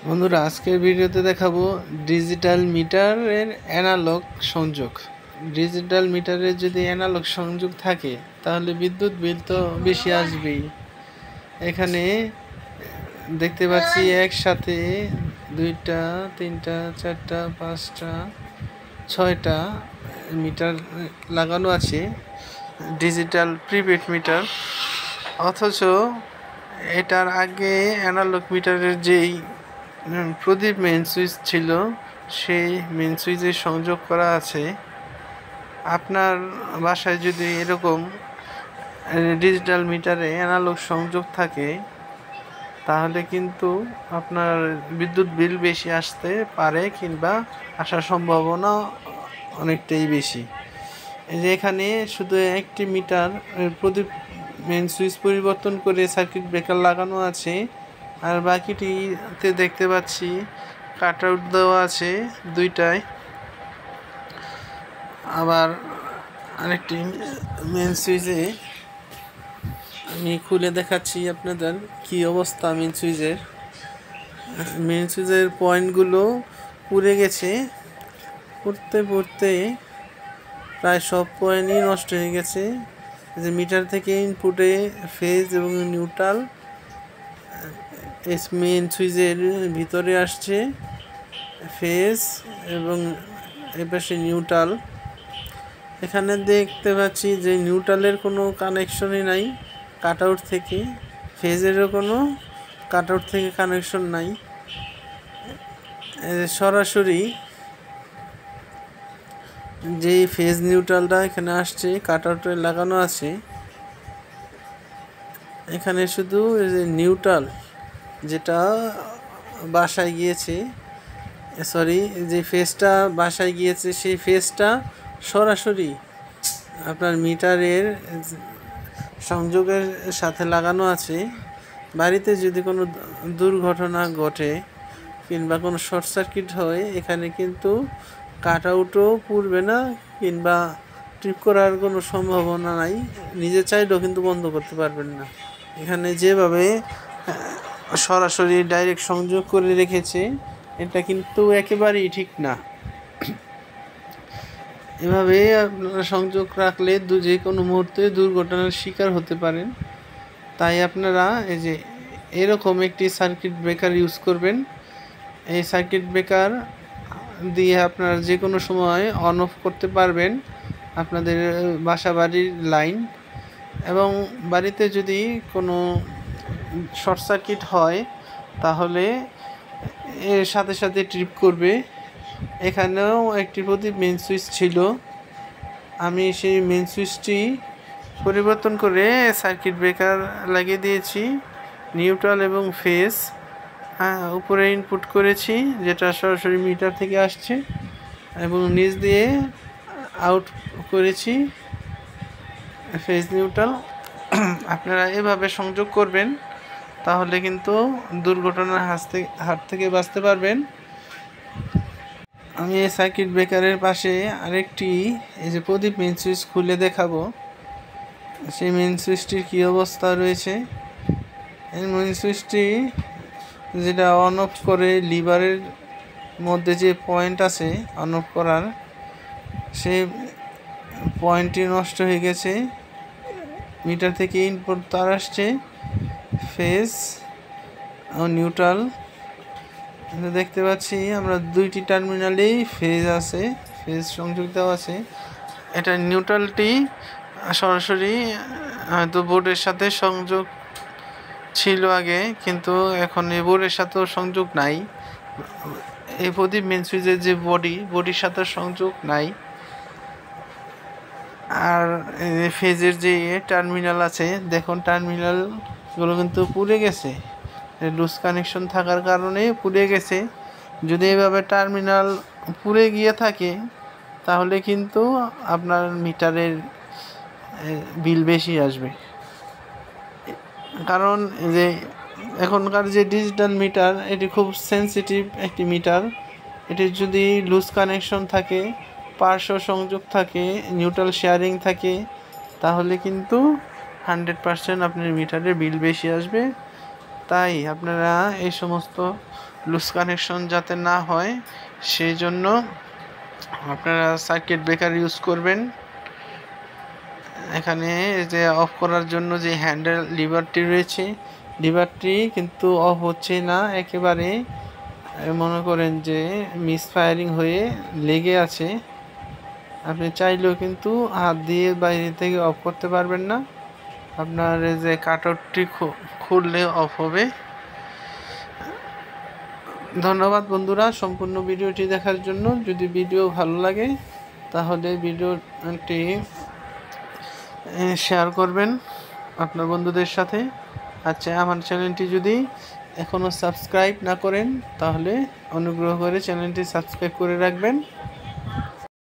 বন্ধুরা, আজকের ভিডিওতে দেখাবো ডিজিটাল মিটারের অ্যানালগ সংযোগ। ডিজিটাল মিটারের যদি অ্যানালগ সংযোগ থাকে তাহলে বিদ্যুৎ বিল তো বেশি আসবেই। এখানে দেখতে পাচ্ছি একসাথে 2টা 3টা 4টা 5টা 6টা মিটার লাগানো আছে, ডিজিটাল প্রিপেড মিটার। অথচ এটার আগে অ্যানালগ মিটারের যেই প্রদীপ মেন সুইচ ছিল, সেই মেন সুইচে সংযোগ করা আছে। আপনার বাসায় যদি এরকম ডিজিটাল মিটারে অ্যানালগ সংযোগ থাকে তাহলে কিন্তু আপনার বিদ্যুৎ বিল বেশি আসতে পারে, কিংবা আসার সম্ভাবনা অনেকটাই বেশি। এই যে এখানে শুধু একটি মিটার প্রদীপ মেন সুইচ পরিবর্তন করে সার্কিট ব্রেকার লাগানো আছে, আর বাকিটিতে দেখতে পাচ্ছি কাট আউট দেওয়া আছে 2টায়। আবার আরেকটি মেন সুইচে আমি খুলে দেখাচ্ছি আপনাদের কি অবস্থা। মেন সুইচের পয়েন্টগুলো পুড়ে গেছে, পড়তে প্রায় সব পয়েন্টই নষ্ট হয়ে গেছে। যে মিটার থেকে ইনপুটে ফেজ এবং নিউট্রাল মেন সুইচের ভিতরে আসছে ফেজ, এবং এপাশে নিউট্রাল। এখানে দেখতে পাচ্ছি যে নিউট্রালের কোনো কানেকশনই নাই কাট আউট থেকে, ফেজেরও কোনো কাট আউট থেকে কানেকশন নাই। সরাসরি যেই ফেজ নিউট্রালটা এখানে আসছে কাট আউটে লাগানো আছে, এখানে শুধু যে নিউট্রাল যেটা বাসায় গিয়েছে, যে ফেজটা বাসায় গিয়েছে সেই ফেজটা সরাসরি আপনার মিটারের সংযোগের সাথে লাগানো আছে। বাড়িতে যদি কোনো দুর্ঘটনা ঘটে কিংবা কোনো শর্ট সার্কিট হয়, এখানে কিন্তু কাট আউটও পুড়বে না কিংবা ট্রিপ করার কোনো সম্ভাবনা নাই। নিজে চাইলেও কিন্তু বন্ধ করতে পারবেন না। এখানে যেভাবে সরাসরি ডাইরেক্ট সংযোগ করে রেখেছে, এটা কিন্তু একেবারেই ঠিক না। এভাবে আপনারা সংযোগ রাখলে যে কোনো মুহূর্তে দুর্ঘটনার শিকার হতে পারেন। তাই আপনারা এই যে এরকম একটি সার্কিট ব্রেকার ইউজ করবেন। এই সার্কিট ব্রেকার দিয়ে আপনারা যে কোনো সময় অন অফ করতে পারবেন আপনাদের বাসা বাড়ির লাইন। এবং বাড়িতে যদি কোনো শর্ট সার্কিট হয় তাহলে এর সাথে সাথে ট্রিপ করবে। এখানেও একটি প্রদীপ মেন সুইচ ছিল, আমি সেই মেন সুইচটি পরিবর্তন করে সার্কিট ব্রেকার লাগিয়ে দিয়েছি, নিউট্রাল এবং ফেজ উপরে ইনপুট করেছি, যেটা সরাসরি মিটার থেকে আসছে, এবং নিচ দিয়ে আউট করেছি ফেজ নিউট্রাল। আপনারা এভাবে সংযোগ করবেন, তাহলে কিন্তু দুর্ঘটনার হাত থেকে বাঁচতে পারবেন। আমি এই সার্কিট ব্রেকারের পাশে আরেকটি এই যে প্রদীপ মেন সুইচ খুলে দেখাবো, সেই মেন সুইচটির কী অবস্থা রয়েছে। এই মেন সুইচটি যেটা অন অফ করে, লিভারের মধ্যে যে পয়েন্ট আছে অন অফ করার, সেই পয়েন্টটি নষ্ট হয়ে গেছে। মিটার থেকে ইনপুট তার আসছে ফেজ ও নিউট্রাল। দেখতে পাচ্ছি আমরা 2টি টার্মিনালেই ফেজ সংযোগ দেওয়া আছে। এটা নিউট্রালটি সরাসরি হয়তো বোর্ডের সাথে সংযোগ ছিল আগে, কিন্তু এখন এই বোর্ডের সাথেও সংযোগ নাই। এই প্রদীপ মেন সুইচের যে বডির সাথে সংযোগ নাই। আর ফেজের যে টার্মিনাল আছে, দেখুন টার্মিনালগুলো কিন্তু পুড়ে গেছে, লুজ কানেকশন থাকার কারণে পুড়ে গেছে। যদি এভাবে টার্মিনাল পুড়ে গিয়ে থাকে তাহলে কিন্তু আপনার মিটারের বিল বেশি আসবে। কারণ যে এখনকার যে ডিজিটাল মিটার, এটি খুব সেন্সিটিভ একটি মিটার। এটির যদি লুজ কানেকশন থাকে, পার্শ্ব সংযোগ থাকে, নিউট্রাল শেয়ারিং থাকে, তাহলে কিন্তু 100% আপনার মিটারের বিল বেশি আসবে। তাই আপনারা এই সমস্ত লুজ কানেকশন যাতে না হয় সেই জন্য আপনারা সার্কিট ব্রেকার ইউজ করবেন। এখানে যে অফ করার জন্য যে হ্যান্ডেল লিভারটি রয়েছে, লিভারটি কিন্তু অফ হচ্ছে না, একেবারে মনে করেন যে মিস ফায়ারিং হয়ে লেগে আছে। আপনি চাইলেও কিন্তু হাত দিয়ে বাইরে থেকে অফ করতে পারবেন না, আপনার যে কাটআউটটি খুললে অফ হবে। ধন্যবাদ বন্ধুরা সম্পূর্ণ ভিডিওটি দেখার জন্য। যদি ভিডিও ভালো লাগে তাহলে ভিডিওটি শেয়ার করবেন আপনার বন্ধুদের সাথে। আচ্ছা, আমার চ্যানেলটি যদি এখনও সাবস্ক্রাইব না করেন তাহলে অনুগ্রহ করে চ্যানেলটি সাবস্ক্রাইব করে রাখবেন।